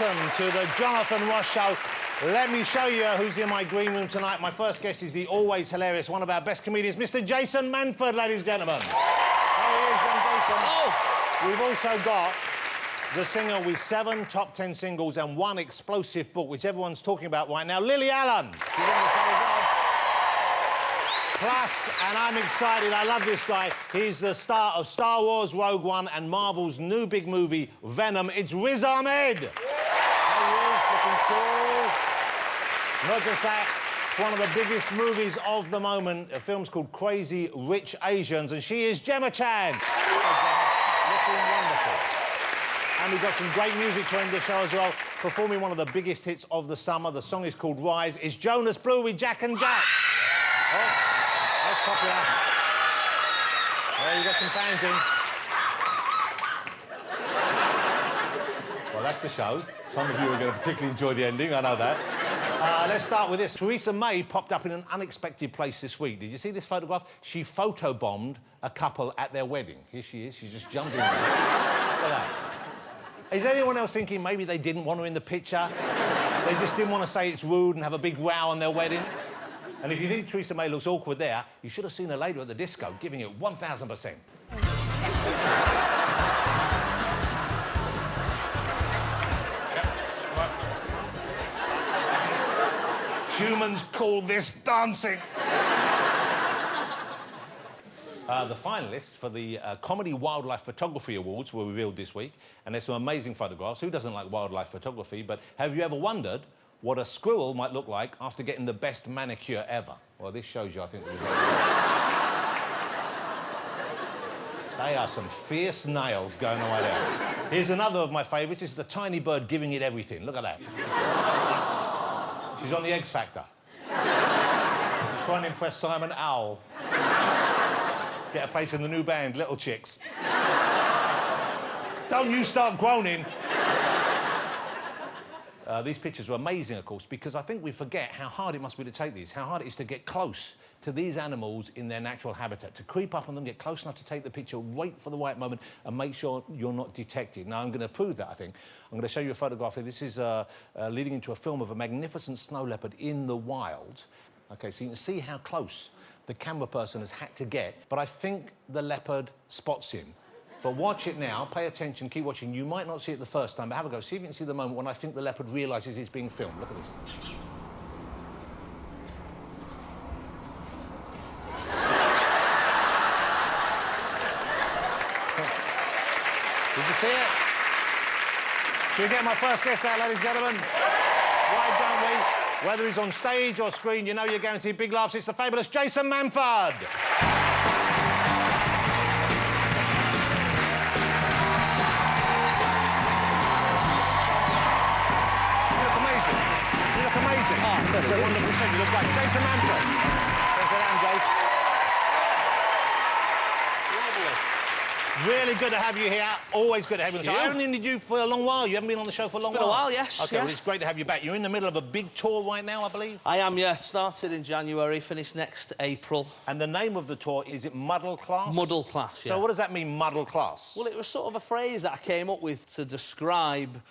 welcome to the Jonathan Ross Show. Let me show you who's in my green room tonight. My first guest is the always hilarious, one of our best comedians, Mr. Jason Manford, ladies and gentlemen. How he is, Jason. Oh! We've also got the singer with 7 top 10 singles and 1 explosive book, which everyone's talking about right now, Lily Allen. She's on the show as well. Plus, and I'm excited, I love this guy, he's the star of Star Wars Rogue One and Marvel's new big movie, Venom. It's Riz Ahmed. Yeah. How he is, looking cool. Not just that, one of the biggest movies of the moment. A film's called Crazy Rich Asians, and she is Gemma Chan. Looking wonderful. And we've got some great music to end the show as well. Performing one of the biggest hits of the summer, the song is called Rise, is Jonas Blue with Jack and Jack. Oh. That's popular. Well, you got some fans in. Well, that's the show. Some of you are going to particularly enjoy the ending, I know that. Let's start with this. Theresa May popped up in an unexpected place this week. Did you see this photograph? She photobombed a couple at their wedding. Here she is. She's just jumping. Look at that. Is anyone else thinking maybe they didn't want her in the picture? They just didn't want to say it's rude and have a big row on their wedding? And if you think Theresa May looks awkward there, you should have seen her later at the disco, giving it 1,000%. Humans call this dancing. The finalists for the Comedy Wildlife Photography Awards were revealed this week, and there's some amazing photographs. Who doesn't like wildlife photography? But have you ever wondered what a squirrel might look like after getting the best manicure ever? Well, this shows you, I think, the result. They are some fierce nails going away there. Here's another of my favourites. This is a tiny bird giving it everything. Look at that. She's on the X Factor. She's trying to impress Simon Owl. Get a place in the new band, Little Chicks. Don't you start groaning. These pictures are amazing, of course, because I think we forget how hard it must be to take these, how hard it is to get close to these animals in their natural habitat, to creep up on them, get close enough to take the picture, wait for the right moment, and make sure you're not detected. Now, I'm going to prove that, I think. I'm going to show you a photograph here. This is leading into a film of a magnificent snow leopard in the wild. OK, so you can see how close the camera person has had to get, but I think the leopard spots him. But watch it now, pay attention, keep watching. You might not see it the first time, but have a go. See if you can see the moment when I think the leopard realises he's being filmed. Look at this. Did you see it? Should we get my first guest out, ladies and gentlemen? Why don't we? Whether he's on stage or screen, you know you're guaranteed big laughs. It's the fabulous Jason Manford. That's a wonderful thing. You look great. Jason Manford. Sit down, Jace. Really good to have you here. Always good to have you on the show. I haven't needed you for a long while. You haven't been on the show for a long while. It's been a while, yes. OK, well, it's great to have you back. You're in the middle of a big tour right now, I believe? I am, yeah. Started in January, finished next April. And the name of the tour, is it Muddle Class? Muddle Class, yeah. So what does that mean, Muddle Class? Well, it was sort of a phrase that I came up with to describe,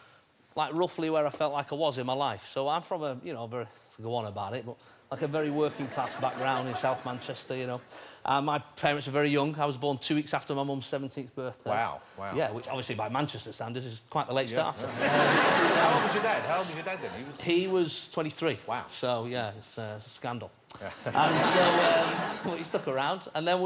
like, roughly where I felt like I was in my life. So I'm from a, you know, very... to go on about it, but like a very working-class background in South Manchester, you know. My parents were very young. I was born 2 weeks after my mum's 17th birthday. Wow, wow. Yeah, which obviously by Manchester standards is quite the late starter. Yeah. How old was your dad? How old was your dad then? He was 23. Wow. So, yeah, it's a scandal. Yeah. And so he stuck around, and then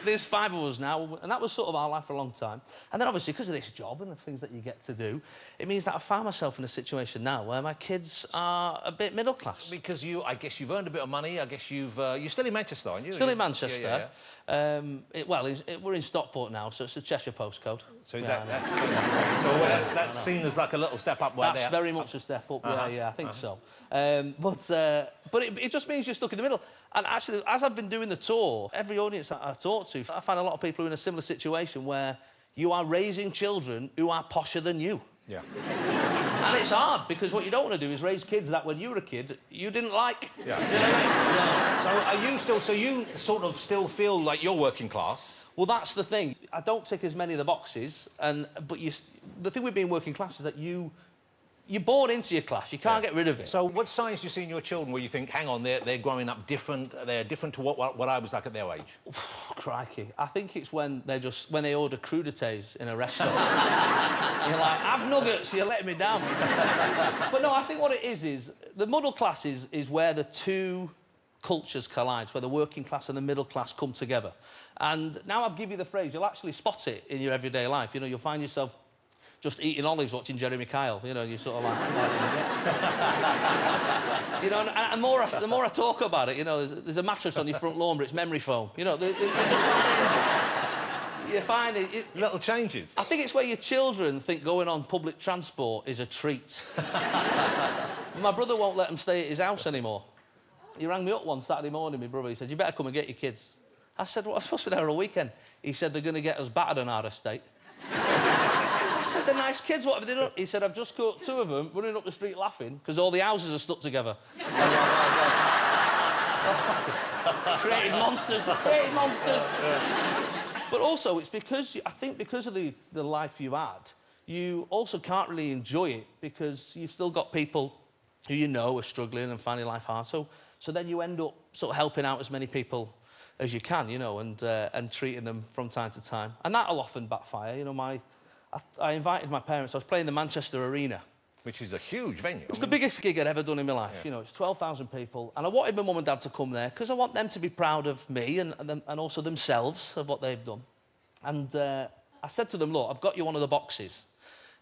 there's 5 of us now, and that was sort of our life for a long time. And then obviously because of this job and the things that you get to do, it means that I found myself in a situation now where my kids are a bit middle class. Because I guess you've earned a bit of money. I guess you're still in Manchester, aren't you? Still in Manchester. Yeah. We're in Stockport now, so it's a Cheshire postcode. So that's seen as like a little step up right there. That's very much a step up, yeah, I think so. But it just means you're stuck in the middle. And actually, as I've been doing the tour, every audience that I talk to, I find a lot of people who are in a similar situation where you are raising children who are posher than you. Yeah. And it's hard, because what you don't want to do is raise kids that when you were a kid, you didn't like. Yeah. You know what I mean? So are you still... So you sort of still feel like you're working class? Well, that's the thing. I don't tick as many of the boxes, but the thing with being working class is that you're born into your class. You can't get rid of it. So what signs do you see in your children where you think, hang on, they're growing up different, they're different to what I was like at their age? Crikey. I think it's when they order crudités in a restaurant. You're like, have nuggets, you're letting me down. But no, I think what it is the middle class is where the two cultures collide, where the working class and the middle class come together. And now I've given you the phrase, you'll actually spot it in your everyday life. You know, you'll find yourself just eating olives watching Jeremy Kyle, you know, you sort of like... you know, and the more I talk about it, you know, there's a mattress on your front lawn, but it's memory foam. You know, you find it... Little changes. I think it's where your children think going on public transport is a treat. My brother won't let them stay at his house anymore. He rang me up one Saturday morning, my brother, he said, you better come and get your kids. I said, well, I'm supposed to be there all weekend. He said, they're going to get us battered on our estate. I said, they're nice kids, what have they done? He said, I've just caught two of them running up the street laughing because all the houses are stuck together. Created monsters, created monsters. But also, it's because, I think because of the life you had, you also can't really enjoy it because you've still got people who you know are struggling and finding life hard. So then you end up sort of helping out as many people as you can, you know, and treating them from time to time. And that'll often backfire. You know, I invited my parents. I was playing the Manchester Arena. Which is a huge venue. It's the biggest gig I'd ever done in my life. Yeah. You know, it's 12,000 people. And I wanted my mum and dad to come there because I want them to be proud of me and also themselves of what they've done. And I said to them, look, I've got you one of the boxes.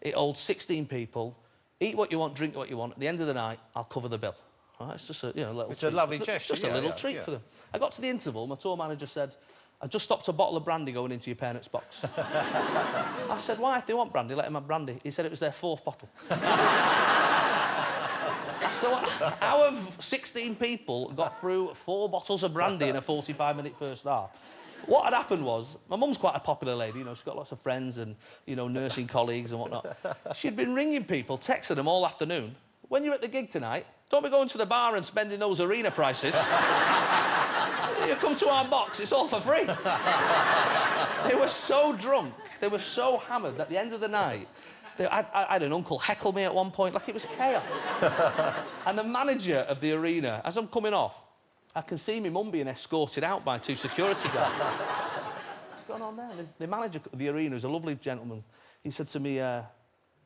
It holds 16 people. Eat what you want, drink what you want. At the end of the night, I'll cover the bill. Right, it's just a little treat. A lovely gesture. Just a little treat for them. I got to the interval, my tour manager said, I just stopped a bottle of brandy going into your parents' box. I said, why? If they want brandy, let them have brandy. He said it was their fourth bottle. So how have 16 people got through 4 bottles of brandy in a 45-minute first half? What had happened was, my mum's quite a popular lady, you know, she's got lots of friends and, you know, nursing colleagues and whatnot. She'd been ringing people, texting them all afternoon. When you're at the gig tonight, don't be going to the bar and spending those arena prices. You come to our box, it's all for free. They were so drunk, they were so hammered that at the end of the night, I had an uncle heckle me at one point, like it was chaos. And the manager of the arena, as I'm coming off, I can see my mum being escorted out by 2 security guards. What's going on there? The manager of the arena is a lovely gentleman. He said to me,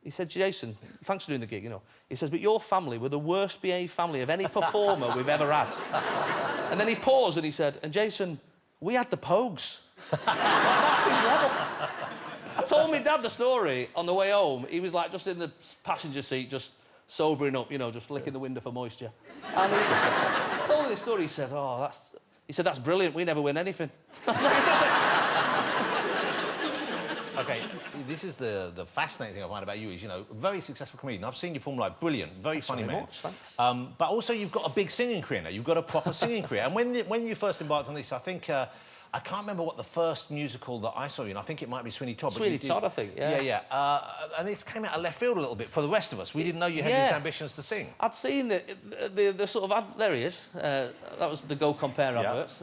he said, Jason, thanks for doing the gig, you know. He says, but your family were the worst behaved family of any performer we've ever had. And then he paused and he said, and Jason, we had the Pogues. That's his level. I told my dad the story on the way home. He was like just in the passenger seat, just sobering up, you know, just licking the window for moisture. And he told me the story. He said, that's brilliant. We never win anything. OK, this is the fascinating thing I find about you is, you know, very successful comedian. I've seen you perform like brilliant, very funny man. Thanks. But also you've got a big singing career now. You've got a proper singing career. And when you first embarked on this, I think I can't remember what the first musical that I saw you in. I think it might be Sweeney Todd. Sweeney Todd, I think. Yeah. Yeah. And this came out of left field a little bit for the rest of us. We didn't know you had these ambitions to sing. I'd seen the sort of there he is. That was the Go Compare adverts.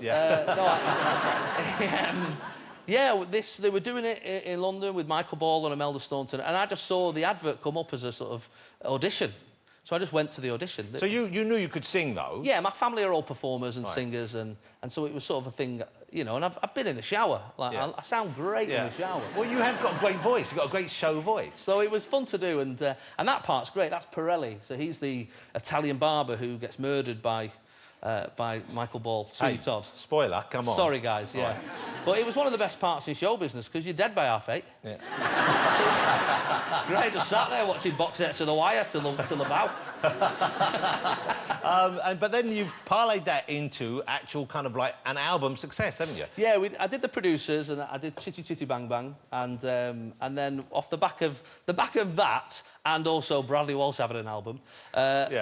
Yeah, they were doing it in London with Michael Ball and Imelda Staunton, and I just saw the advert come up as a sort of audition. So I just went to the audition. So you knew you could sing, though? Yeah, my family are all performers and singers, and so it was sort of a thing, you know, and I've been in the shower. Like, I sound great in the shower. Well, you have got a great voice. You've got a great show voice. So it was fun to do, and that part's great. That's Pirelli. So he's the Italian barber who gets murdered by Michael Ball, Sweeney Todd. Spoiler, come on. Sorry, guys, yeah. Right. But it was one of the best parts in show business, because you're dead by half 8. Yeah. So, it's great, just sat there watching box sets of The Wire till about. But then you've parlayed that into actual kind of like an album success, haven't you? Yeah, I did the producers and I did Chitty Chitty Bang Bang, and then off the back of that, and also Bradley Walsh having an album,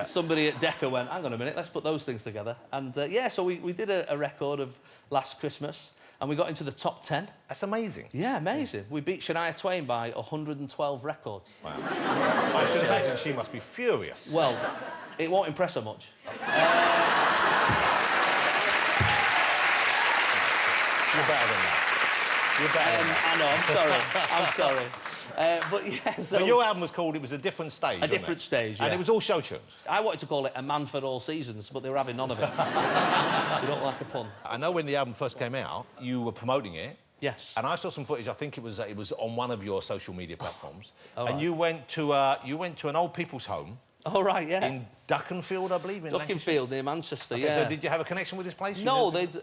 somebody at Decca went, hang on a minute, let's put those things together. And so we did a record of last Christmas, and we got into the top 10. That's amazing. Yeah, amazing. We beat Shania Twain by 112 records. Wow. I should imagine she must be furious. Well, it won't impress her much. You're better than that. You're better than that. I know, I'm sorry. But yeah, so... But your album was called It Was a Different Stage, A Different Stage, yeah. And it was all show tunes. I wanted to call it A Man for All Seasons, but they were having none of it. You don't like a pun. I know when the album first came out, you were promoting it. Yes. And I saw some footage. I think it was on one of your social media platforms. Oh, and right. you went to an old people's home. Oh, right, yeah. In Duckenfield, I believe. In Duckenfield, near Manchester, okay, yeah. So did you have a connection with this place? No, they'd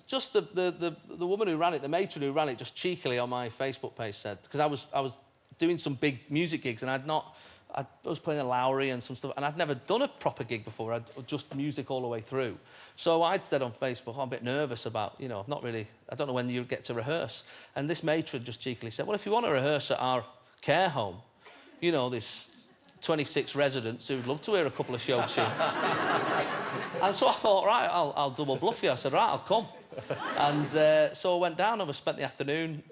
just the woman who ran it, the matron who ran it, just cheekily on my Facebook page said, because I was doing some big music gigs and I was playing a Lowry and some stuff, and I'd never done a proper gig before. I'd just music all the way through. So I'd said on Facebook, I'm a bit nervous about, you know, I don't know when you get to rehearse. And this matron just cheekily said, well, if you want to rehearse at our care home, you know, this 26 residents who'd love to hear a couple of show tunes. And so I thought, right, I'll double bluff you. I said, right, I'll come. And so I went down and we spent the afternoon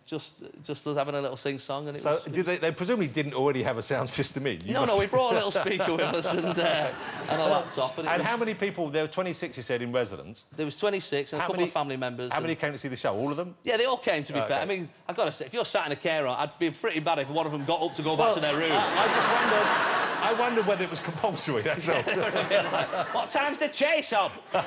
just us having a little sing-song. And they presumably didn't already have a sound system in? No, we brought a little speaker with us and a laptop. And how many people? There were 26, you said, in residence. There was 26 and a couple of family members. How many came to see the show? All of them? Yeah, they all came, to be fair. Okay. I mean, I've got to say, if you're sat in a care home, I'd be pretty bad if one of them got up to go back to their room. I wondered whether it was compulsory, that's all. What time's the chase on? The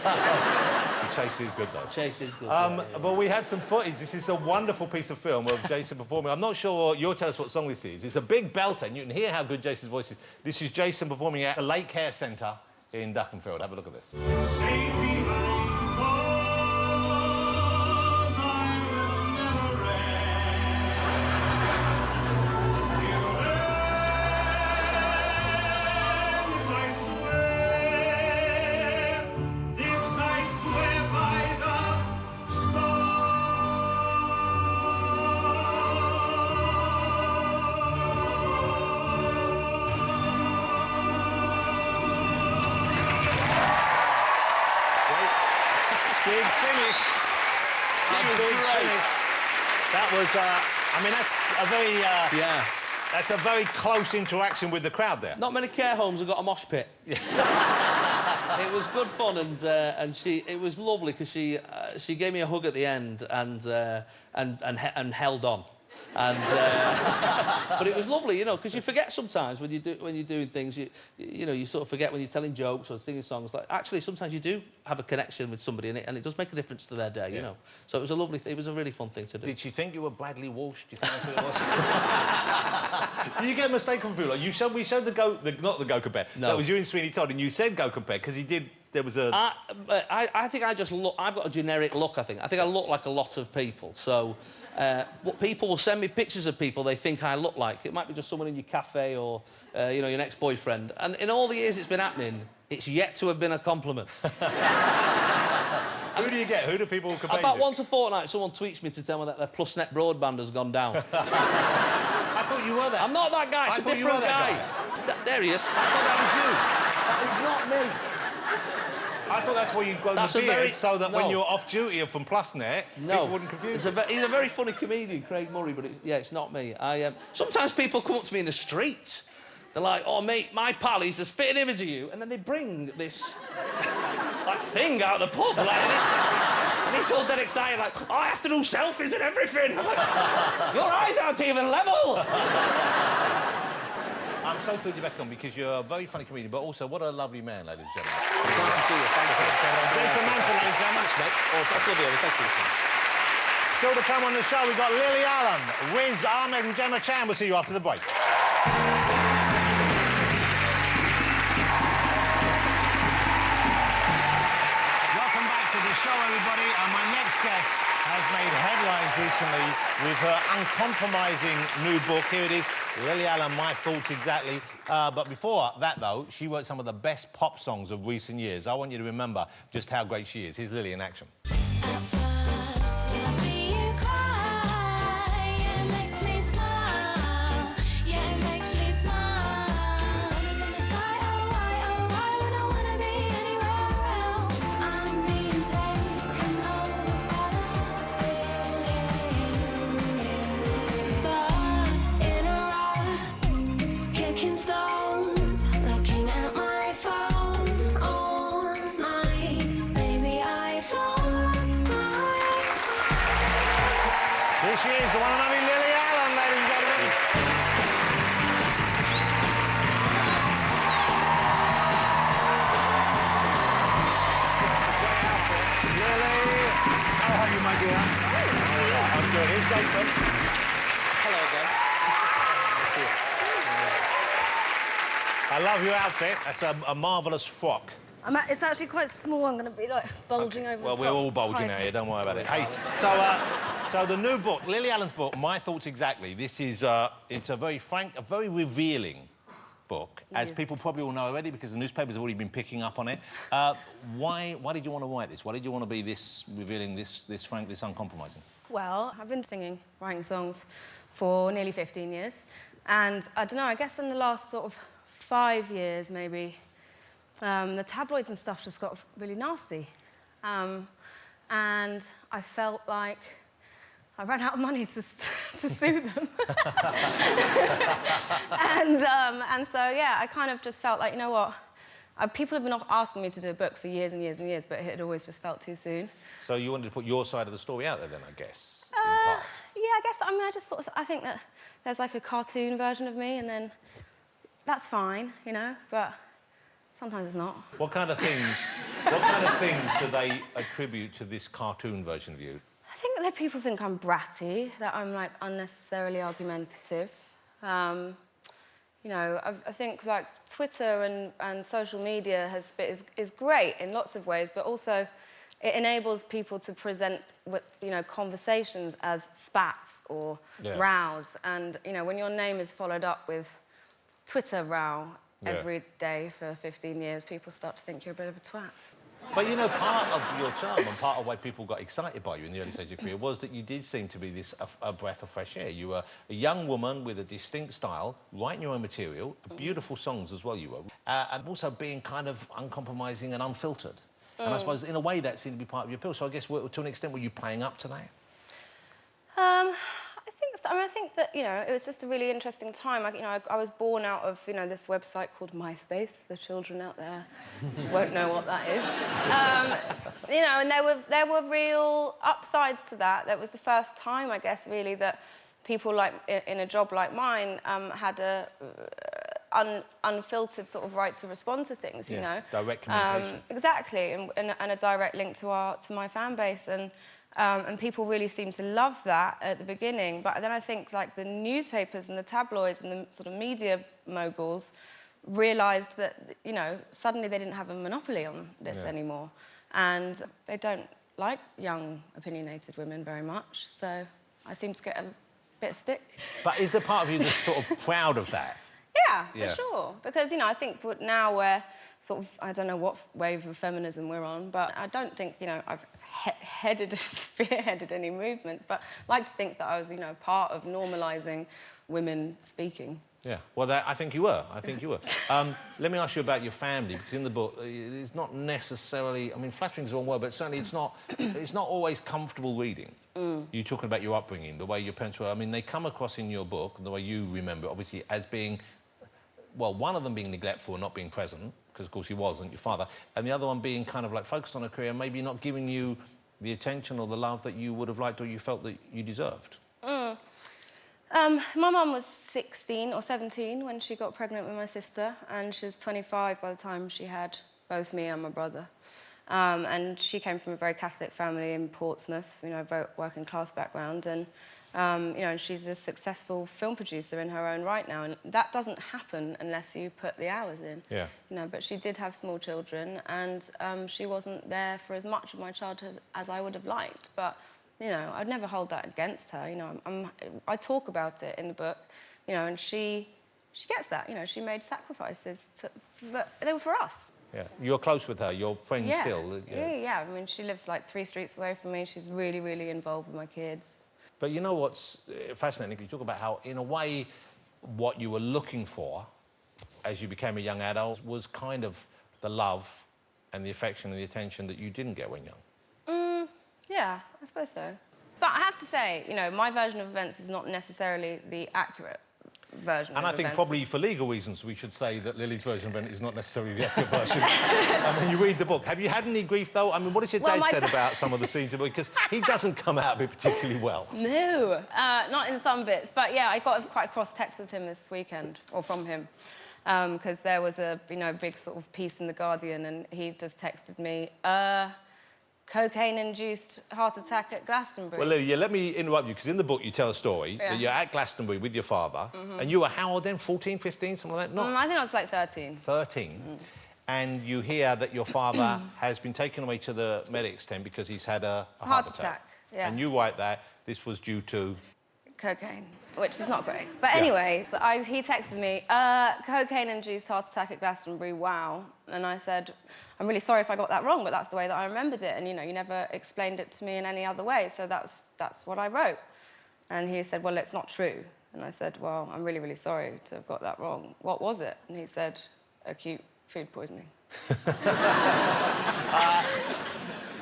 chase is good, though. Chase is good, But we have some footage. This is a wonderful piece of film of Jason performing. I'm not sure you'll tell us what song this is. It's a big belter, and you can hear how good Jason's voice is. This is Jason performing at the Lake Care Centre in Duckenfield. Have a look at this. Big finish. That was, I mean, that's a very... yeah. That's a very close interaction with the crowd there. Not many care homes have got a mosh pit. It was good fun, and it was lovely because she gave me a hug at the end and held on. And but it was lovely, you know, because you forget sometimes when you're doing things, you know, you sort of forget when you're telling jokes or singing songs. Like, actually, sometimes you do have a connection with somebody, and it does make a difference to their day, you know. So it was it was a really fun thing to do. Did she think you were Bradley Walsh? Do you think that's what it was? Did you get mistaken for people? Like we showed not the Go Compare. No. That was you and Sweeney Todd, and you said Go Compare because he did. There was a. I think I just look. I've got a generic look. I think I look like a lot of people. So. What people will send me pictures of people they think I look like. It might be just someone in your cafe or, you know, your ex-boyfriend. And in all the years it's been happening, it's yet to have been a compliment. Who do you get? Who do people compare About you to? once a fortnight, someone tweets me to tell me that their PlusNet broadband has gone down. I thought you were that. I'm not that guy. It's a different guy. There he is. I thought that was you. That is not me. I thought that's why you'd grown the beard, so that when No. you're off duty from PlusNet, people wouldn't confuse you. He's a very funny comedian, Craig Murray, but it's not me. Sometimes people come up to me in the street. They're like, oh, mate, my pal, he's a spitting image of you. And then they bring this like, thing out of the pub. Like, and he's all dead excited, like, oh, I have to do selfies and everything. I'm like, your eyes aren't even level. I'm so thrilled you're back on because you're a very funny comedian, but also what a lovely man, ladies and gentlemen. It's nice to see you. Thank you. Jason Manford, ladies and gentlemen. Oh, that's lovely. Thank you. Still to come on the show, we've got Lily Allen, Riz Ahmed and Gemma Chan. We'll see you after the break. Welcome back to the show, everybody. And my next guest has made headlines recently with her uncompromising new book. Here it is, Lily Allen, My Thoughts Exactly. But before that, though, she wrote some of the best pop songs of recent years. I want you to remember just how great she is. Here's Lily in action. Looking at my phone all night, baby, I thought Here she is, the one and only Lily Allen, ladies and gentlemen. Lily, how are you, my dear? I'm good. Here's Jason. Hello again. I love your outfit. That's a marvellous frock. It's actually quite small. I'm going to be, like, bulging over Well, the we're top. all bulging out here, don't worry about it. Hey, so the new book, Lily Allen's book, My Thoughts Exactly, this is, it's a very frank, a very revealing book, as people probably all know already, because the newspapers have already been picking up on it. Why did you want to write this? Why did you want to be this revealing, this frank, this uncompromising? Well, I've been singing, writing songs for nearly 15 years. And I don't know, I guess in the last sort of 5 years, maybe, the tabloids and stuff just got really nasty. And I felt like I ran out of money to sue them. and so, yeah, I kind of just felt like, you know what? People have been asking me to do a book for years and years and years, but it had always just felt too soon. So you wanted to put your side of the story out there then, I guess, in part? Yeah, I guess, I mean, I just sort of, I think that there's like a cartoon version of me, and then that's fine, you know, but sometimes it's not. What kind of things do they attribute to this cartoon version of you? I think that people think I'm bratty, that I'm, like, unnecessarily argumentative. You know, I think, like, Twitter and social media is great in lots of ways, but also it enables people to present, you know, conversations as spats or rows. And, you know, when your name is followed up with Twitter row every day for 15 years, people start to think you're a bit of a twat. But, you know, part of your charm and part of why people got excited by you in the early stage of your career was that you did seem to be a breath of fresh air. You were a young woman with a distinct style, writing your own material, beautiful songs as well you were, and also being kind of uncompromising and unfiltered. And I suppose, in a way, that seemed to be part of your appeal. So I guess, to an extent, were you playing up to that? I think so. I mean, I think that, you know, it was just a really interesting time. I was born out of, you know, this website called MySpace. The children out there won't know what that is. You know, and there were real upsides to that. That was the first time, I guess, really, that people like in a job like mine had a unfiltered sort of right to respond to things, you know. Direct communication. Exactly, and a direct link to my fan base, and people really seemed to love that at the beginning. But then I think, like, the newspapers and the tabloids and the sort of media moguls realised that, you know, suddenly they didn't have a monopoly on this anymore, and they don't like young, opinionated women very much. So I seem to get a bit of stick. But is there part of you that's sort of proud of that? Yeah, for sure. Because, you know, I think now we're sort of, I don't know what wave of feminism we're on, but I don't think, you know, I've spearheaded any movements, but I like to think that I was, you know, part of normalising women speaking. Yeah, well, I think you were. I think you were. Let me ask you about your family, because in the book, it's not necessarily... I mean, flattering is the wrong word, but certainly it's not always comfortable reading. You're talking about your upbringing, the way your parents were. I mean, they come across in your book, the way you remember, obviously, as being... Well, one of them being neglectful and not being present, because, of course, he wasn't, your father, and the other one being kind of, like, focused on a career, maybe not giving you the attention or the love that you would have liked or you felt that you deserved. My mum was 16 or 17 when she got pregnant with my sister, and she was 25 by the time she had both me and my brother. And she came from a very Catholic family in Portsmouth, you know, very working class background, and you know, she's a successful film producer in her own right now, and that doesn't happen unless you put the hours in. Yeah. You know, but she did have small children, and she wasn't there for as much of my childhood as I would have liked. But you know, I'd never hold that against her. You know, I talk about it in the book, you know, and she gets that. You know, she made sacrifices, but they were for us. Yeah, you're close with her. You're friends still. Yeah. I mean, she lives like 3 streets away from me. She's really, really involved with my kids. But you know what's fascinating? You talk about how, in a way, what you were looking for as you became a young adult was kind of the love and the affection and the attention that you didn't get when young. Yeah, I suppose so. But I have to say, you know, my version of events is not necessarily the accurate version And of I think events. probably for legal reasons we should say that Lily's version of event is not necessarily the accurate version. I mean, you read the book. Have you had any grief, though? I mean, what has your Well, dad my said about some of the scenes? Because he doesn't come out of it particularly well. No, not in some bits. But, yeah, I got quite a cross text with him this weekend, or from him, because there was a, big sort of piece in The Guardian, and he just texted me, cocaine-induced heart attack at Glastonbury. Well, Lily, let me interrupt you, because in the book you tell a story that you're at Glastonbury with your father, and you were how old then? 14, 15, something like that? Not I think I was like 13. 13. And you hear that your father has been taken away to the medics tent because he's had a heart attack. Yeah. And you write that this was due to... Cocaine, which is not great. But anyway, so he texted me, cocaine-induced heart attack at Glastonbury, wow. And I said, I'm really sorry if I got that wrong, but that's the way that I remembered it. And, you never explained it to me in any other way, so that's what I wrote. And he said, well, it's not true. And I said, well, I'm really, really sorry to have got that wrong. What was it? And he said, acute food poisoning.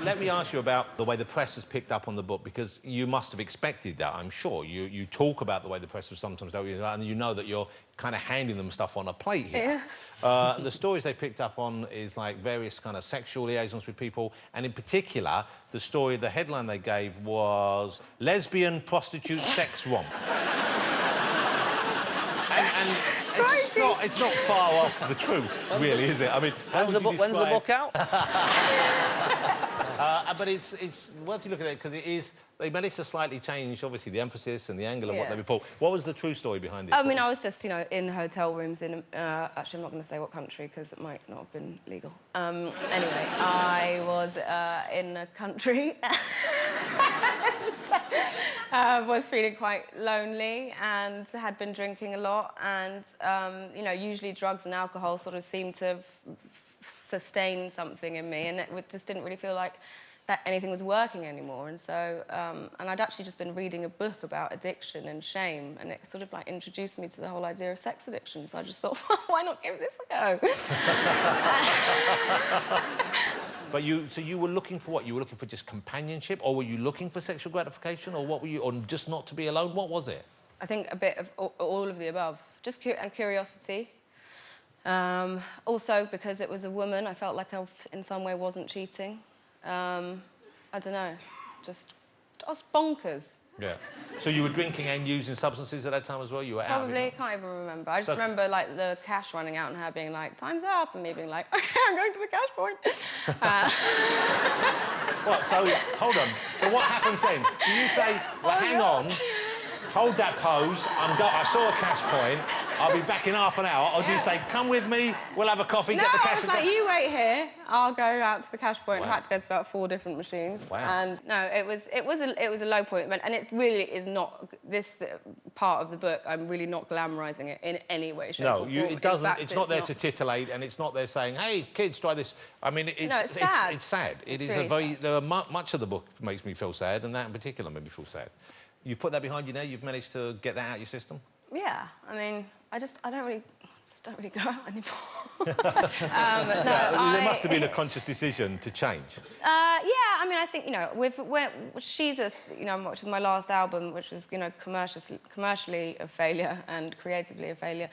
Let me ask you about the way the press has picked up on the book, because you must have expected that, I'm sure. You talk about the way the press has sometimes dealt with it, and you know that you're kind of handing them stuff on a plate here. Yeah. The stories they picked up on is, like, various kind of sexual liaisons with people, and in particular, the headline they gave was lesbian prostitute sex romp. and it's not far off the truth, really, is it? I mean, when's the book out? But it's worth you looking at it, because they managed to slightly change, obviously, the emphasis and the angle of what they report. What was the true story behind it? I mean, I was just, in hotel rooms in... actually, I'm not going to say what country, because it might not have been legal. Anyway, I was in a country... was feeling quite lonely and had been drinking a lot, and, usually drugs and alcohol sort of seemed to sustain something in me, and it just didn't really feel like that anything was working anymore. And so, and I'd actually just been reading a book about addiction and shame, and it sort of like introduced me to the whole idea of sex addiction. So I just thought, why not give this a go? But so you were looking for what? You were looking for just companionship, or were you looking for sexual gratification, or what were you, or just not to be alone? What was it? I think a bit of all of the above. Just and curiosity. Also, because it was a woman, I felt like I, in some way, wasn't cheating. I don't know, I was bonkers. Yeah. So you were drinking and using substances at that time as well? You were Probably, out? can't even remember. I just remember, like, the cash running out and her being like, time's up, and me being like, OK, I'm going to the cash point. What, so, hold on. So what happens then? Do you say, well, hang on, hold that pose, I saw a cash point, I'll be back in half an hour, or do you say, come with me, we'll have a coffee, get the cash... No, I was like, you wait here, I'll go out to the cash point. Wow. I had to go to about 4 different machines. Wow. And no, it was a low point, and it really is not, this part of the book, I'm really not glamorising it in any way, shape or form. No, it doesn't, fact, it's not there to titillate, and it's not there saying, hey, kids, try this. I mean, it's sad. It's sad. It's really sad. Much of the book makes me feel sad, and that in particular made me feel sad. You've put that behind you now? You've managed to get that out of your system? Yeah, I mean, I don't really go out anymore. There must have been a conscious decision to change. Yeah, I mean, I think, with Jesus, which is my last album, which was, commercially a failure and creatively a failure,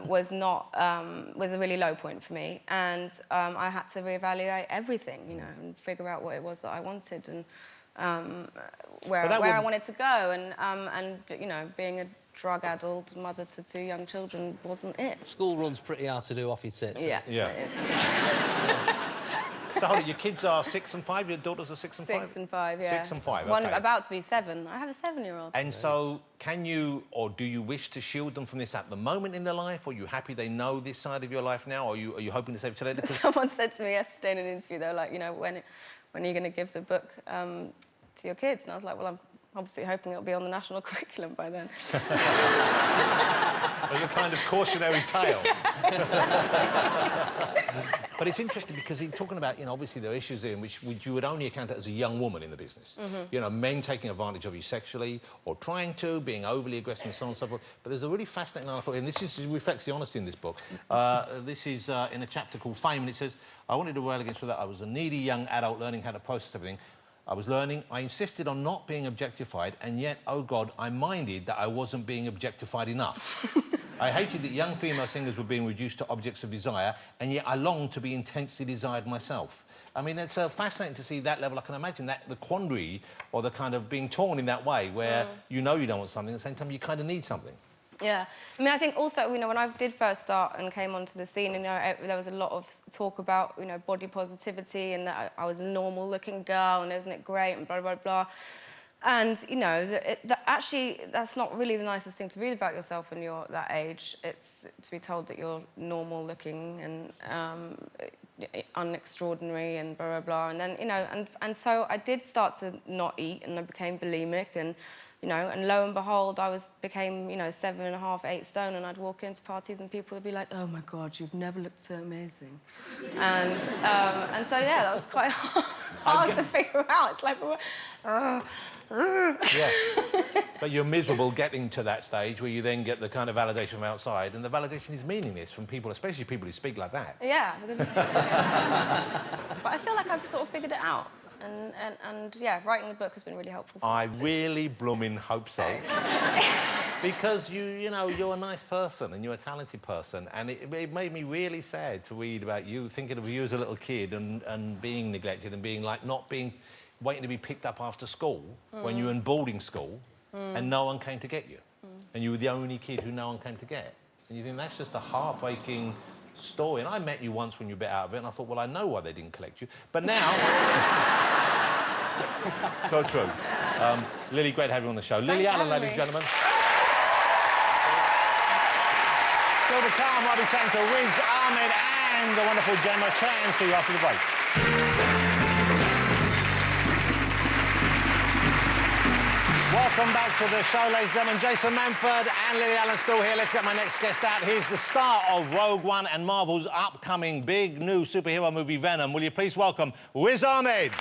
was a really low point for me. And I had to reevaluate everything, and figure out what it was that I wanted, and where I wanted to go, and being a drug-addled mother to 2 young children wasn't it. School run's pretty hard to do off your tits. Yeah. It is. So hold on, your kids are 6 and 5, your daughters are 6 and 5? 6 and 5, yeah. 6 and 5, OK. One about to be 7. I have a 7-year-old. And so, can you, or do you wish to shield them from this at the moment in their life? Or are you happy they know this side of your life now? Or are you hoping to save it till later? Someone said to me yesterday in an interview, they were like, when are you going to give the book to your kids? And I was like, well, I'm obviously hoping it'll be on the national curriculum by then. As a kind of cautionary tale. But it's interesting because in talking about, obviously there are issues in which you would only account as a young woman in the business. Men taking advantage of you sexually or trying to, being overly aggressive and so on and so forth. But there's a really fascinating article, and this reflects the honesty in this book. This is in a chapter called Fame, and it says, I wanted to rail against that I was a needy young adult learning how to process everything. I was learning. I insisted on not being objectified, and yet, oh God, I minded that I wasn't being objectified enough. I hated that young female singers were being reduced to objects of desire, and yet I longed to be intensely desired myself. I mean, it's fascinating to see that level. I can imagine that, the quandary, or the kind of being torn in that way, where you know you don't want something, at the same time you kind of need something. Yeah. I mean, I think also, you know, when I did first start and came onto the scene, you know, there was a lot of talk about, you know, body positivity and that I was a normal-looking girl and isn't it great and blah, blah, blah. And, you know, actually, that's not really the nicest thing to read about yourself when you're that age. It's to be told that you're normal-looking and unextraordinary and blah, blah, blah. And then, you know, and so I did start to not eat and I became bulimic and, you know, and lo and behold, became, you know, 7.5, 8 stone, and I'd walk into parties and people would be like, "Oh my God, you've never looked so amazing," and so yeah, that was quite hard to figure out. It's like, yeah, but you're miserable getting to that stage where you then get the kind of validation from outside, and the validation is meaningless from people, especially people who speak like that. Yeah, because but I feel like I've sort of figured it out. And yeah, writing the book has been really helpful. I really blooming hope so. Because you know, you're a nice person and you're a talented person, and it made me really sad to read about you, thinking of you as a little kid and being neglected and being like waiting to be picked up after school when you were in boarding school and no one came to get you. And you were the only kid who no one came to get. And you think that's just a heartbreaking story. And I met you once when you were a bit out of it, and I thought, well, I know why they didn't collect you. But now... So true. Lily, great to have you on the show. Lily Allen, ladies and gentlemen. Silver Khan, Robbie Chanter, Riz Ahmed, and the wonderful Gemma Chan. See you after the break. Welcome back to the show, ladies and gentlemen. Jason Manford and Lily Allen still here. Let's get my next guest out. Here's the star of Rogue One and Marvel's upcoming big new superhero movie, Venom. Will you please welcome Riz Ahmed?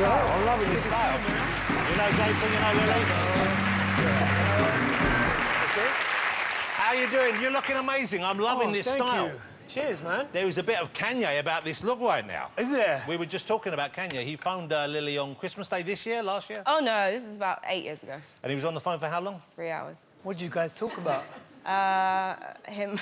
I'm loving this style. You know, Jason, you know, Lily? How are you doing? You're looking amazing. I'm loving this style. You. Cheers, man. There was a bit of Kanye about this look right now. Is there? We were just talking about Kanye. He phoned Lily on Christmas Day last year? Oh, no, this is about 8 years ago. And he was on the phone for how long? 3 hours. What did you guys talk about? Him.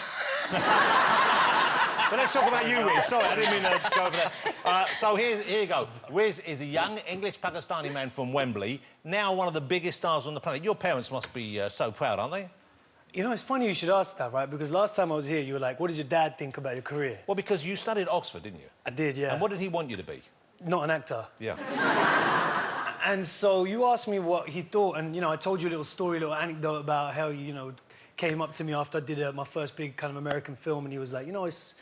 But let's talk about you, Riz. Sorry, I didn't mean to go over that. So here you go. Riz is a young English-Pakistani man from Wembley, now one of the biggest stars on the planet. Your parents must be so proud, aren't they? You know, it's funny you should ask that, right? Because last time I was here, you were like, what does your dad think about your career? Well, because you studied Oxford, didn't you? I did, yeah. And what did he want you to be? Not an actor. Yeah. And so you asked me what he thought, and, you know, I told you a little story, a little anecdote about how he, you know, came up to me after I did my first big kind of American film, and he was like, you know, it's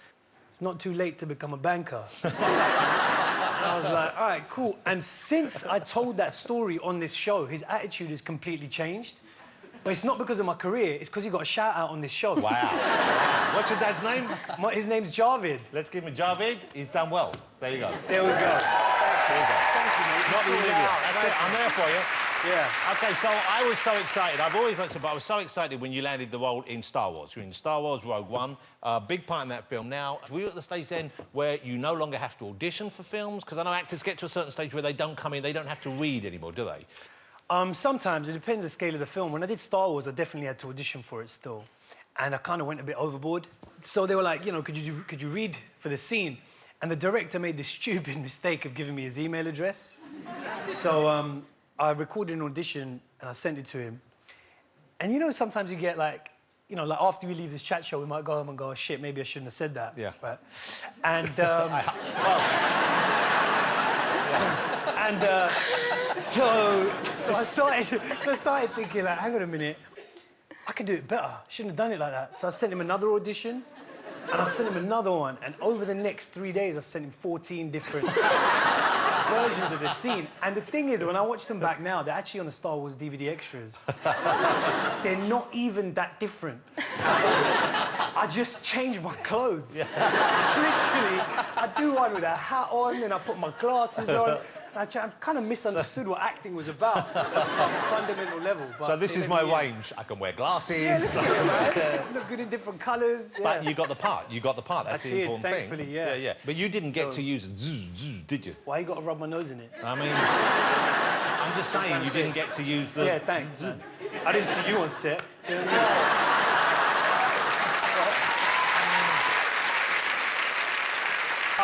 not too late to become a banker. And I was like, all right, cool. And since I told that story on this show, his attitude has completely changed. But it's not because of my career, it's because he got a shout-out on this show. Wow. Wow. What's your dad's name? His name's Javid. Let's give him Javid. He's done well. There you go. There we go. There you go. Thank you, mate. Not the idiot. That's it. I'm there for you. Yeah. OK, so I was so excited. I've always liked to, but I was so excited when you landed the role in Star Wars. You're in Star Wars Rogue One, a big part in that film. Now, were you at the stage then where you no longer have to audition for films? Because I know actors get to a certain stage where they don't come in, they don't have to read anymore, do they? Sometimes. It depends on the scale of the film. When I did Star Wars, I definitely had to audition for it still. And I kind of went a bit overboard. So they were like, you know, could you read for the scene? And the director made the stupid mistake of giving me his email address. So I recorded an audition and I sent it to him. And you know, sometimes you get like, you know, like after we leave this chat show, we might go home and go, oh, shit, maybe I shouldn't have said that. Yeah. Right? And, so I started thinking, like, hang on a minute, I can do it better. Shouldn't have done it like that. So I sent him another audition, and I sent him another one, and over the next 3 days, I sent him 14 different versions of the scene. And the thing is, when I watch them back now, they're actually on the Star Wars DVD extras. They're not even that different. I just changed my clothes. Yeah. Literally, I do one with a hat on, then I put my glasses on, I've kind of misunderstood what acting was about at some fundamental level. But So this is my range. I can wear glasses. Look good in different colours. Yeah. But you got the part. You got the part. That's the important thankfully, thing. yeah. Yeah. But you didn't get to use zzz, did you? Why you got to rub my nose in it? I mean, I'm just saying you didn't get to use the... Yeah, thanks. I didn't see you on set. You know what I mean?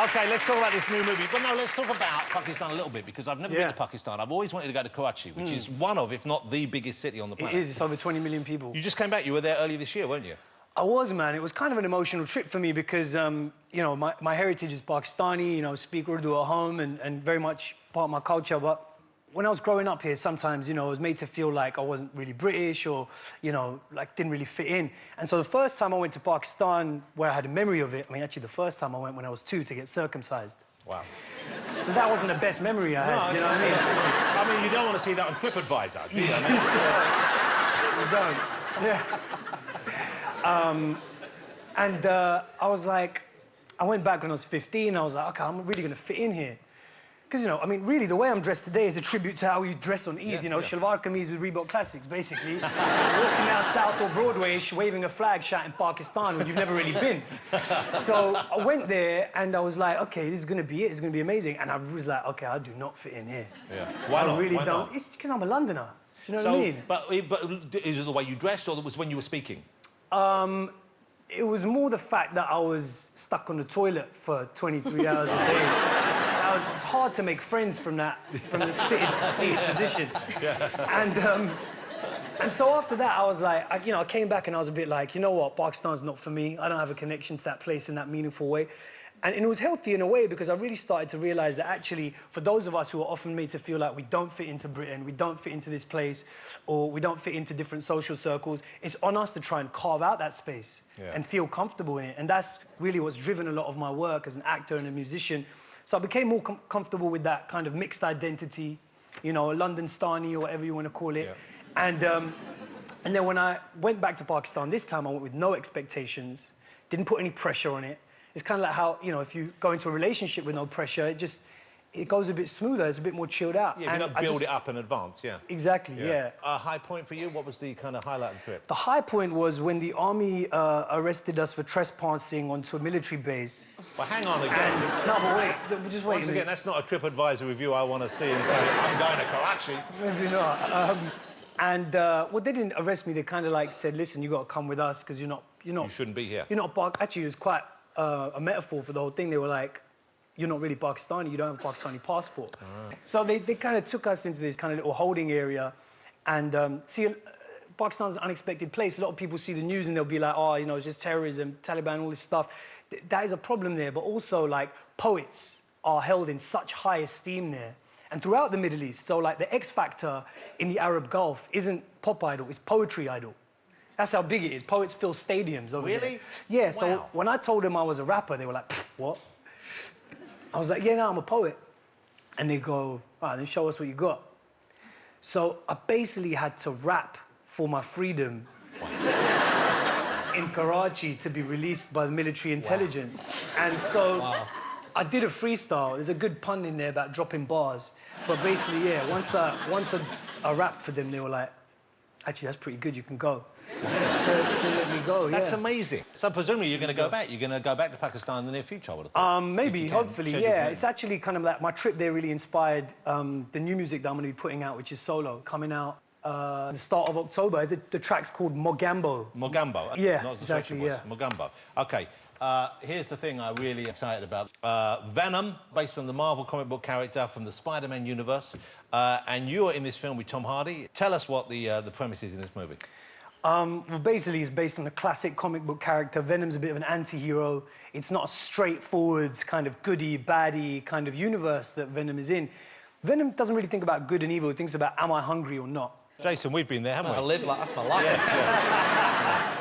OK, let's talk about this new movie. But no, let's talk about Pakistan a little bit, because I've never been to Pakistan. I've always wanted to go to Karachi, which is one of, if not the biggest city on the planet. It is. It's over 20 million people. You just came back. You were there earlier this year, weren't you? I was, man. It was kind of an emotional trip for me because, you know, my heritage is Pakistani, you know, speak Urdu at home and very much part of my culture. But when I was growing up here, sometimes, you know, I was made to feel like I wasn't really British or, you know, like didn't really fit in. And so the first time I went to Pakistan, where I had a memory of it, I mean, actually the first time I went when I was 2 to get circumcised. Wow. So that wasn't the best memory I had, you know what I mean? I mean, you don't want to see that on TripAdvisor, do you? I mean, You don't. Yeah. I was like, I went back when I was 15. I was like, OK, I'm really going to fit in here. Because, you know, I mean, really, the way I'm dressed today is a tribute to how we dressed on Eid, you know, shalwar kameez with Reebok Classics, basically. Walking down South or Broadway, waving a flag, shouting Pakistan, when you've never really been. So I went there, and I was like, OK, this is going to be it. It's going to be amazing. And I was like, OK, I do not fit in here. Yeah. Why not? I really Why don't. not? It's because I'm a Londoner. Do you know what I mean? But is it the way you dressed, or was when you were speaking? It was more the fact that I was stuck on the toilet for 23 hours a day. It's hard to make friends from the seated position. Yeah. And so after that, I was like, I came back and I was a bit like, you know what, Pakistan's not for me. I don't have a connection to that place in that meaningful way. And it was healthy in a way because I really started to realize that actually, for those of us who are often made to feel like we don't fit into Britain, we don't fit into this place, or we don't fit into different social circles, it's on us to try and carve out that space and feel comfortable in it. And that's really what's driven a lot of my work as an actor and a musician. So I became more comfortable with that kind of mixed identity, you know, London Stani or whatever you want to call it. Yeah. And then when I went back to Pakistan this time, I went with no expectations, didn't put any pressure on it. It's kind of like how, you know, if you go into a relationship with no pressure, it goes a bit smoother, it's a bit more chilled out. Yeah, you don't build it up in advance, yeah. Exactly, yeah. A high point for you? What was the kind of highlight of the trip? The high point was when the army arrested us for trespassing onto a military base. Well, hang on again. No, but wait, just wait. Once again, that's not a TripAdvisor review I want to see and say, I'm going to Karachi. Maybe not. Well, they didn't arrest me. They kind of like said, listen, you got to come with us because you're not... You shouldn't be here. You're not... Actually, it was quite a metaphor for the whole thing. They were like, you're not really Pakistani, you don't have a Pakistani passport. So they kind of took us into this kind of little holding area and Pakistan's an unexpected place. A lot of people see the news and they'll be like, oh, you know, it's just terrorism, Taliban, all this stuff. That is a problem there, but also, like, poets are held in such high esteem there. And throughout the Middle East, so, like, the X factor in the Arab Gulf isn't pop idol, it's poetry idol. That's how big it is. Poets fill stadiums over there. Really? Yeah, so wow. when I told them I was a rapper, they were like, what? I was like, yeah, no, I'm a poet. And they go, all right, then show us what you got. So I basically had to rap for my freedom in Karachi to be released by the military intelligence. Wow. And so I did a freestyle. There's a good pun in there about dropping bars. But basically, yeah, once I rapped for them, they were like, actually, that's pretty good, you can go. to let me go, That's amazing. So presumably you're going to go back. You're going to go back to Pakistan in the near future, I would have thought. Maybe, hopefully, yeah. It's actually kind of like my trip there really inspired the new music that I'm going to be putting out, which is solo, coming out the start of October. The track's called Mogambo. Mogambo? Yeah, not exactly, yeah. Mogambo. OK. Here's the thing I'm really excited about. Venom, based on the Marvel comic book character from the Spider-Man universe. And you're in this film with Tom Hardy. Tell us what the premise is in this movie. Well, basically, it's based on the classic comic book character. Venom's a bit of an anti-hero. It's not a straightforward kind of goody, baddie kind of universe that Venom is in. Venom doesn't really think about good and evil. He thinks about, am I hungry or not? Jason, we've been there, haven't we? I live like that's my life. Yeah.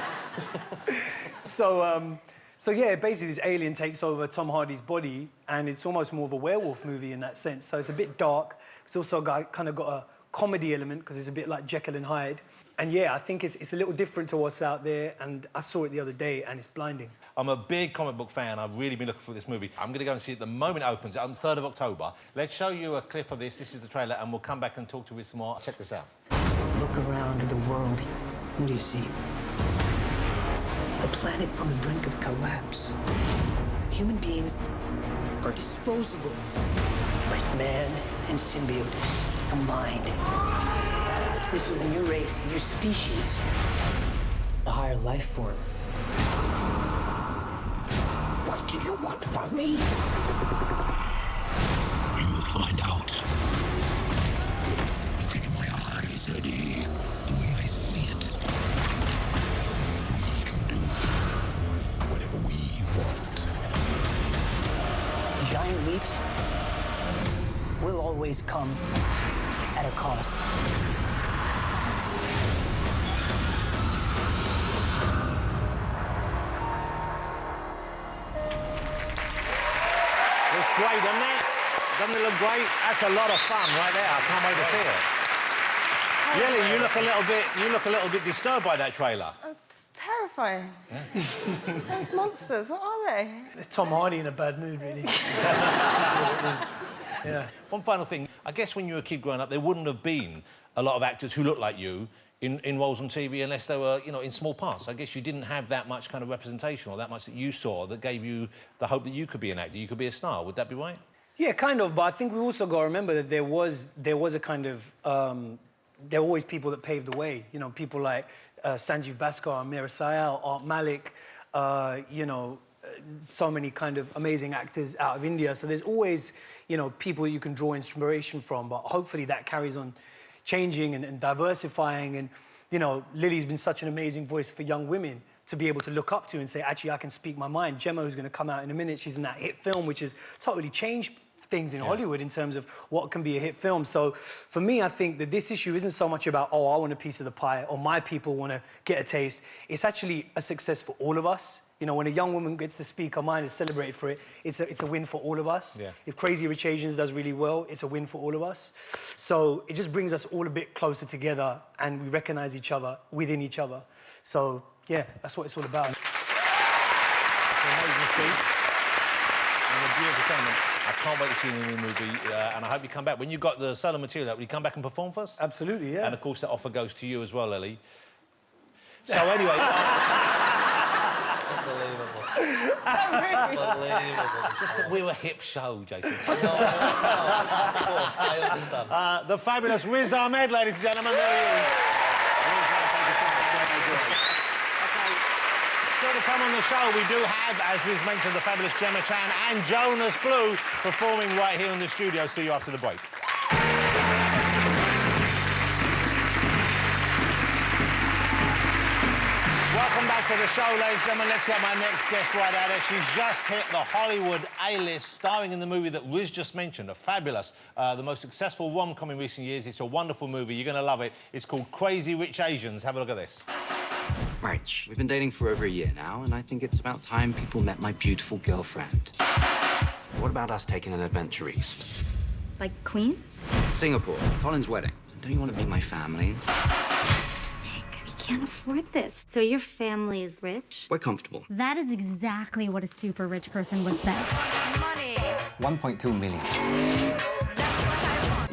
So yeah, basically this alien takes over Tom Hardy's body, and it's almost more of a werewolf movie in that sense. So it's a bit dark. It's also kind of got a comedy element, because it's a bit like Jekyll and Hyde. And yeah, I think it's a little different to what's out there, and I saw it the other day, and it's blinding. I'm a big comic book fan. I've really been looking for this movie. I'm going to go and see it the moment it opens. On the 3rd of October. Let's show you a clip of this. This is the trailer, and we'll come back and talk to you some more. Check this out. Look around at the world. What do you see? A planet on the brink of collapse. Human beings are disposable. But man and symbiote combined. This is a new race, a new species. A higher life form. What do you want from me? You will find out. Look into my eyes, Eddie. The way I see it. We can do whatever we want. Giant leaps will always come at a cost. Looks great, doesn't it? Doesn't it look great? That's a lot of fun right there. I can't wait to see it. Really, you look a little bit disturbed by that trailer. It's terrifying. Yeah. Those monsters, what are they? It's Tom Hardy in a bad mood, really. That's what it is. Yeah. One final thing. I guess when you were a kid growing up, there wouldn't have been a lot of actors who looked like you in roles on TV unless they were, you know, in small parts. I guess you didn't have that much kind of representation or that much that you saw that gave you the hope that you could be an actor, you could be a star. Would that be right? Yeah, kind of, but I think we also got to remember that there was a kind of... there were always people that paved the way. You know, people like Sanjeev Bhaskar, Meera Syal, Art Malik, you know, so many kind of amazing actors out of India. So there's always, you know, people you can draw inspiration from, but hopefully that carries on changing and diversifying. And, you know, Lily's been such an amazing voice for young women to be able to look up to and say, actually, I can speak my mind. Gemma, who's going to come out in a minute, she's in that hit film, which has totally changed things in Hollywood in terms of what can be a hit film. So for me, I think that this issue isn't so much about, oh, I want a piece of the pie or my people want to get a taste. It's actually a success for all of us. You know, when a young woman gets to speak her mind and celebrate for it, it's a win for all of us. Yeah. If Crazy Rich Asians does really well, it's a win for all of us. So it just brings us all a bit closer together and we recognize each other within each other. So, yeah, that's what it's all about. Amazing speech. And a beautiful sentiment. I can't wait to see you in the new movie, and I hope you come back. When you've got the solo material out, will you come back and perform for us? Absolutely, yeah. And, of course, that offer goes to you as well, Lily. So, anyway... Unbelievable. Unbelievable. It's just that we're a hip show, Jason. No, I understand. The fabulous Riz Ahmed, ladies and gentlemen. There he is. Still to come on the show, we do have, as Riz mentioned, the fabulous Gemma Chan and Jonas Blue performing right here in the studio. See you after the break. Welcome back to the show, ladies and gentlemen. Let's get my next guest right at her. She's just hit the Hollywood A-list, starring in the movie that Riz just mentioned, a fabulous, the most successful rom-com in recent years. It's a wonderful movie. You're going to love it. It's called Crazy Rich Asians. Have a look at this. March, we've been dating for over a year now, and I think it's about time people met my beautiful girlfriend. What about us taking an adventure east? Like Queens? Singapore, Colin's wedding. Don't you want to meet my family? We can't afford this. So your family is rich? We're comfortable. That is exactly what a super rich person would say. Money. 1.2 million.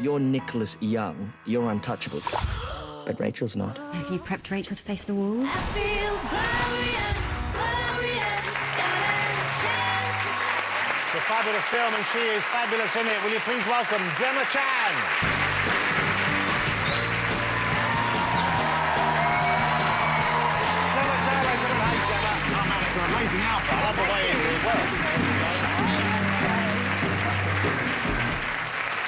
You're Nicholas Young. You're untouchable. But Rachel's not. Have you prepped Rachel to face the walls? It's a fabulous film, and she is fabulous in it. Will you please welcome Gemma Chan? Gemma Chan, ladies and gentlemen. Hey, Gemma. Oh, man, it's an amazing outfit. I love the way it as well.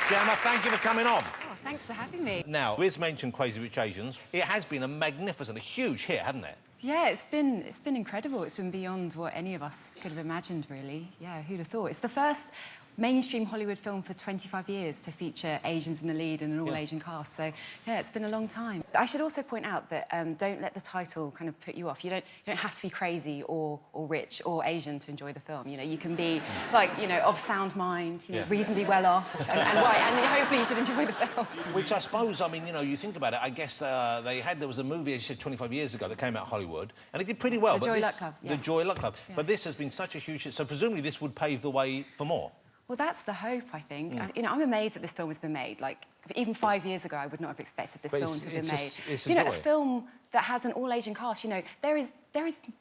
Gemma, thank you for coming on. Thanks for having me. Now, Riz mentioned Crazy Rich Asians. It has been a magnificent, a huge hit, hasn't it? Yeah, it's been incredible. It's been beyond what any of us could have imagined, really. Yeah, who'd have thought? It's the first mainstream Hollywood film for 25 years to feature Asians in the lead and an all-Asian cast. So, yeah, it's been a long time. I should also point out that don't let the title kind of put you off. You don't have to be crazy or rich or Asian to enjoy the film. You know, you can be, like, you know, of sound mind, you know, reasonably well off and white, and hopefully you should enjoy the film. Which I suppose, I mean, you know, you think about it, I guess there was a movie, as you said, 25 years ago that came out of Hollywood, and it did pretty well. The Joy Luck Club. The Joy Luck Club. Yeah. But this has been such a huge hit, so presumably this would pave the way for more. Well, that's the hope, I think. You know, I'm amazed that this film has been made. Like, even 5 years ago, I would not have expected this film to have been made. It's you know, a film that has an all-Asian cast, you know, there is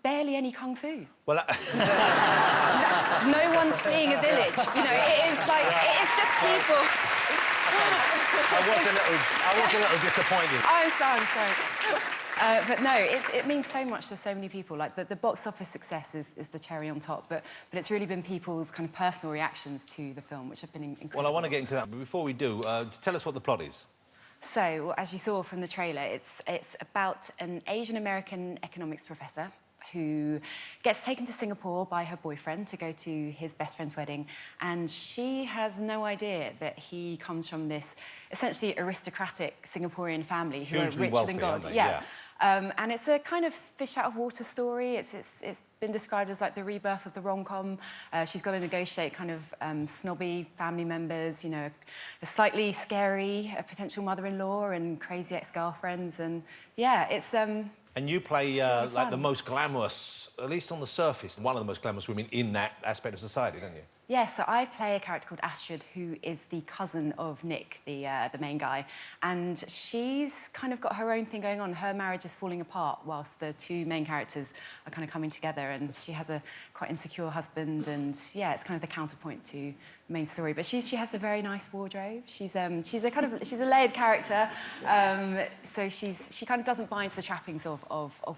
barely any kung fu. Well, no one's fleeing a village. You know, it is like, it's just people. I was a little disappointed. I'm sorry. But no, it means so much to so many people. Like, the box office success is the cherry on top, but it's really been people's kind of personal reactions to the film, which have been incredible. Well, I want to get into that, but before we do, tell us what the plot is. So, as you saw from the trailer, it's about an Asian-American economics professor who gets taken to Singapore by her boyfriend to go to his best friend's wedding, and she has no idea that he comes from this essentially aristocratic Singaporean family who are richer than God. Yeah. And it's a kind of fish-out-of-water story. It's been described as like the rebirth of the rom-com. She's got to negotiate kind of snobby family members, you know, a slightly scary potential mother-in-law and crazy ex-girlfriends, and yeah, it's... And you play like the most glamorous, at least on the surface, one of the most glamorous women in that aspect of society, don't you? Yeah, so I play a character called Astrid, who is the cousin of Nick, the main guy. And she's kind of got her own thing going on. Her marriage is falling apart whilst the two main characters are kind of coming together. And she has a quite insecure husband. And, yeah, it's kind of the counterpoint to the main story. But she has a very nice wardrobe. She's a layered character. So she kind of doesn't buy into the trappings of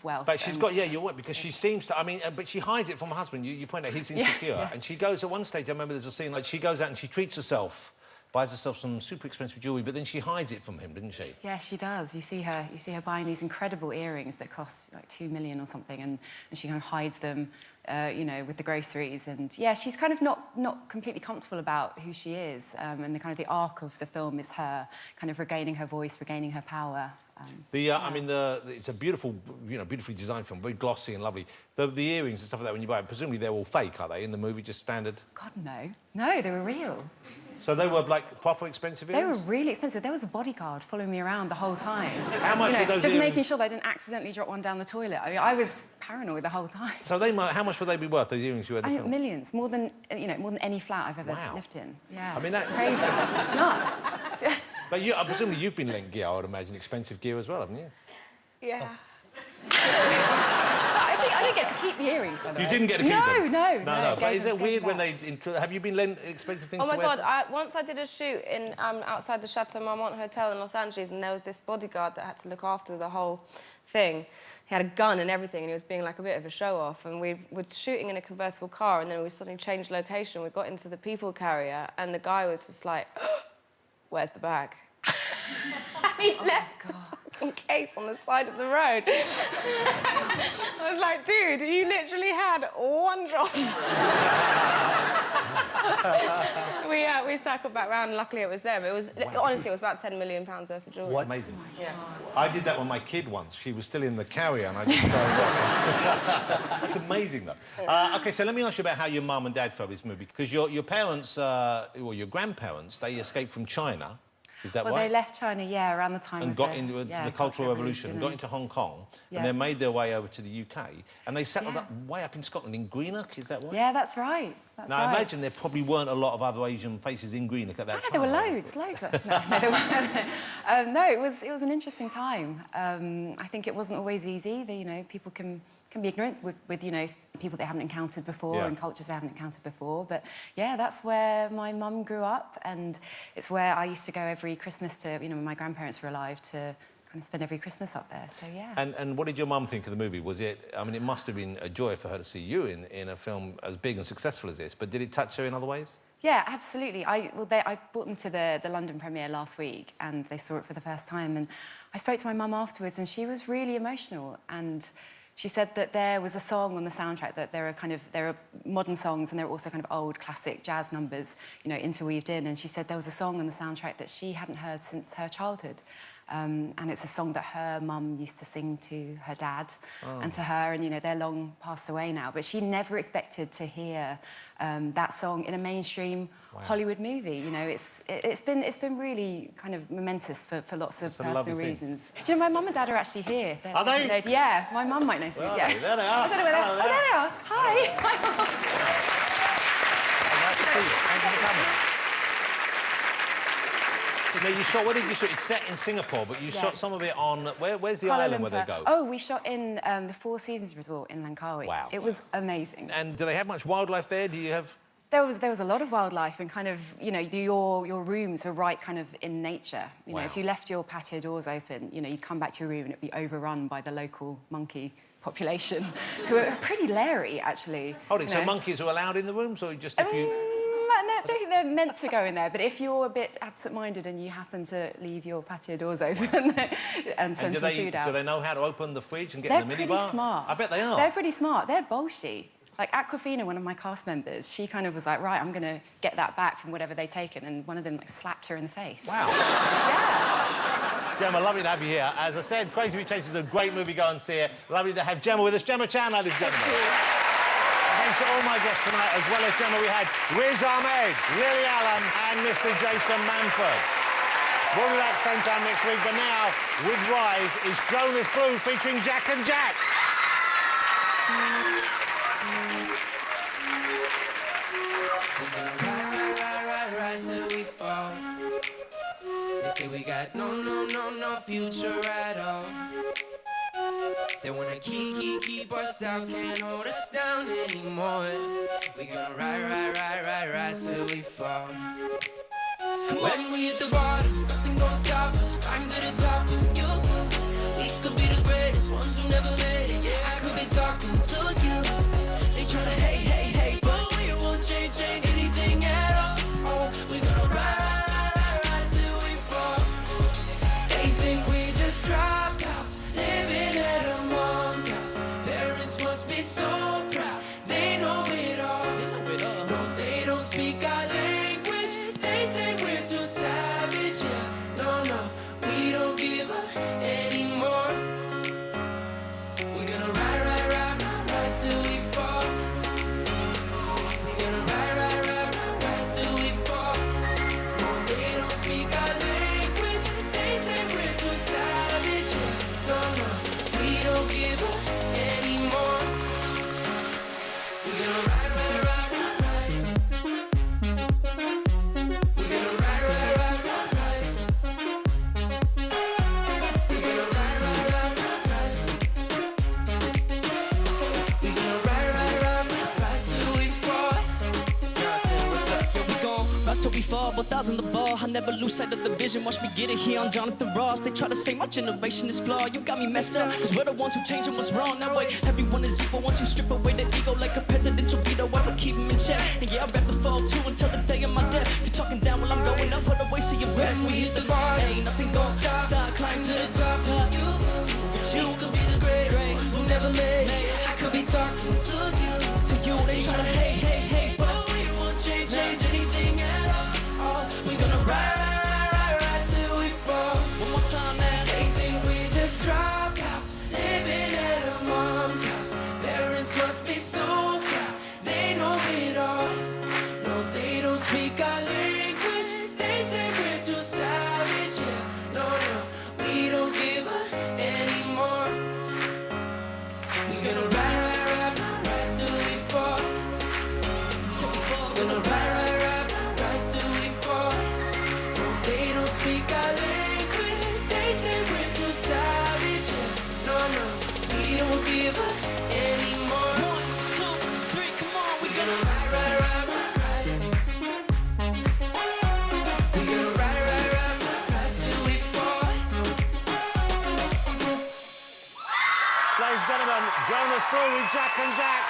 wealth. But she's got, yeah, you're right, because she seems to, I mean, but she hides it from her husband. You point out he's insecure. And she goes at one stage, I remember there's a scene like she goes out and she treats herself, buys herself some super expensive jewellery, but then she hides it from him, didn't she? Yeah, she does. You see her buying these incredible earrings that cost like $2 million or something, and she kind of hides them, you know, with the groceries. And yeah, she's kind of not completely comfortable about who she is. And the kind of the arc of the film is her kind of regaining her voice, regaining her power. I mean, it's a beautiful, you know, beautifully designed film, very glossy and lovely. The earrings and stuff like that, when you buy it, presumably they're all fake, are they, in the movie, just standard? God, no. No, they were real. So they were, like, proper expensive earrings? They were really expensive. There was a bodyguard following me around the whole time. How much were those just earrings? making sure that I didn't accidentally drop one down the toilet. I mean, I was paranoid the whole time. So how much would they be worth, those earrings you had in the film? Millions. More than any flat I've ever lived in. Yeah. I mean, that's... Crazy. It's nuts. But presumably you've been lent gear, I would imagine, expensive gear as well, haven't you? Yeah. I didn't get to keep the earrings, by the way. You didn't get to keep them? No. But is it weird when they... Have you been lent expensive things to wear? Oh, my God. Once I did a shoot in outside the Chateau Marmont Hotel in Los Angeles, and there was this bodyguard that had to look after the whole thing. He had a gun and everything, and he was being like a bit of a show-off. And we were shooting in a convertible car, and then we suddenly changed location. We got into the people carrier, and the guy was just like, where's the bag? He left some case on the side of the road. I was like, dude, you literally had one drop. We circled back round, and luckily it was them. It was honestly, it was about £10 million worth of jewellery. What? Amazing. Yeah. I did that with my kid once. She was still in the carrier, and I just drove off. That's amazing, though. OK, so let me ask you about how your mum and dad felt this movie, because your parents, or your grandparents, they escaped from China. Is that right? Well, they left China, yeah, around the time and of got into the Cultural Revolution, got into Hong Kong, and then made their way over to the UK, and they settled up way up in Scotland, in Greenock, is that right? Yeah, that's right. That's now, right. I imagine there probably weren't a lot of other Asian faces in Greenock at that time. There were loads. No, there weren't. No, it was an interesting time. I think it wasn't always easy. People can be ignorant with people they haven't encountered before and cultures they haven't encountered before. But yeah, that's where my mum grew up, and it's where I used to go every Christmas to, when my grandparents were alive, to kind of spend every Christmas up there. So yeah. And what did your mum think of the movie? Was it? I mean, it must have been a joy for her to see you in a film as big and successful as this. But did it touch her in other ways? Yeah, absolutely. I brought them to the London premiere last week, and they saw it for the first time. And I spoke to my mum afterwards, and she was really emotional. And She said that there was a song on the soundtrack that there are modern songs and there are also kind of old classic jazz numbers, you know, interweaved in. And she said there was a song on the soundtrack that she hadn't heard since her childhood. And it's a song that her mum used to sing to her dad and to her, and, you know, they're long passed away now. But she never expected to hear that song in a mainstream Hollywood movie. You know, it's been really kind of momentous for lots of personal reasons. Do you know, my mum and dad are actually here. Are they? Yeah, my mum might know something. Yeah. There they are. I don't know where they are. Oh, there they are. Hi. Nice to see you. Thank you for coming. Now, you shot, where did you shoot? It's set in Singapore, but you shot some of it on... Where's the island where they go? Oh, we shot in the Four Seasons Resort in Langkawi. Wow. It was amazing. And do they have much wildlife there? Do you have... There was a lot of wildlife, and kind of, you know, your rooms are right kind of in nature. You know, if you left your patio doors open, you know, you'd come back to your room and it'd be overrun by the local monkey population, who are pretty leery, actually. Hold it, so monkeys are allowed in the rooms, or just if you... No, I don't think they're meant to go in there, but if you're a bit absent-minded and you happen to leave your patio doors open and send some food out... Do they know how to open the fridge and get in the minibar? They're pretty smart. I bet they are. They're pretty smart. They're bolshy. Like, Aquafina, one of my cast members, she kind of was like, right, I'm going to get that back from whatever they've taken, and one of them, like, slapped her in the face. Wow. Yeah. Gemma, lovely to have you here. As I said, Crazy Rich Asians is a great movie, go and see it. Lovely to have Gemma with us. Gemma Chan, ladies and gentlemen. Thanks to all my guests tonight, as well as Gemma, we had Riz Ahmed, Lily Allen and Mr. Jason Manford. We'll be back same time next week, but now, with Rise, is Jonas Blue featuring Jack and Jack. Rise till we fall. They say we got no future at all. They wanna keep us out, can't hold us down anymore. We gonna rise till we fall. When we hit the bottom, nothing gonna stop us. Climb to the top with you. We could be the greatest ones who never made it. Yeah, I could be talking to you. They tryna hate, but we won't change anything at all. Oh, we gonna rise till we fall. They think we just dropped out, living at a mom's house. Parents must be so proud, they know it all. No, they don't speak our language. They say we're too savage. Yeah, no, we don't give up anymore. We're gonna rise till we fall. We're gonna rise till we fall. No, they don't speak our language. They say we're too savage. Yeah, no, we don't give up anymore. We're gonna rise. We're gonna rise. We're gonna rise. We're gonna rise till we fall. What's up? Here we go, rise till we fall, both eyes on the ball. I never lose sight of the vision, watch me get it here on Jonathan Ross. They try to say my generation is flawed, you got me messed up, cause we're the ones who change and what's wrong. Now wait, everyone is equal once you strip away the ego like a presidential veto. I will keep him in check, and yeah, I rap the fall too until the day of my death. You're talking down while I'm going up, put a waste to your breath. When we hit the bar, ain't nothing gon' stop. Climb to the top. You could be the greatest ones who never made it. I could be talking to you. They tryna hate, but we won't change anything at all. We gonna rise till we fall. one more time now. They think we just dropped out, living at a mom's house. Parents must be so proud, they know it all. No, they don't speak our language. They say we're too savage. Yeah, no, we don't give up anymore. We gonna rise till we fall. Gonna rise till we fall. No, they don't speak our language. They say we're too savage. Yeah, no, we don't give up anymore. 1, 2, 3, come on, we We gonna gonna rise. We gonna rise till we fall. Ladies and gentlemen, Jonas Blue with Jack and Jack.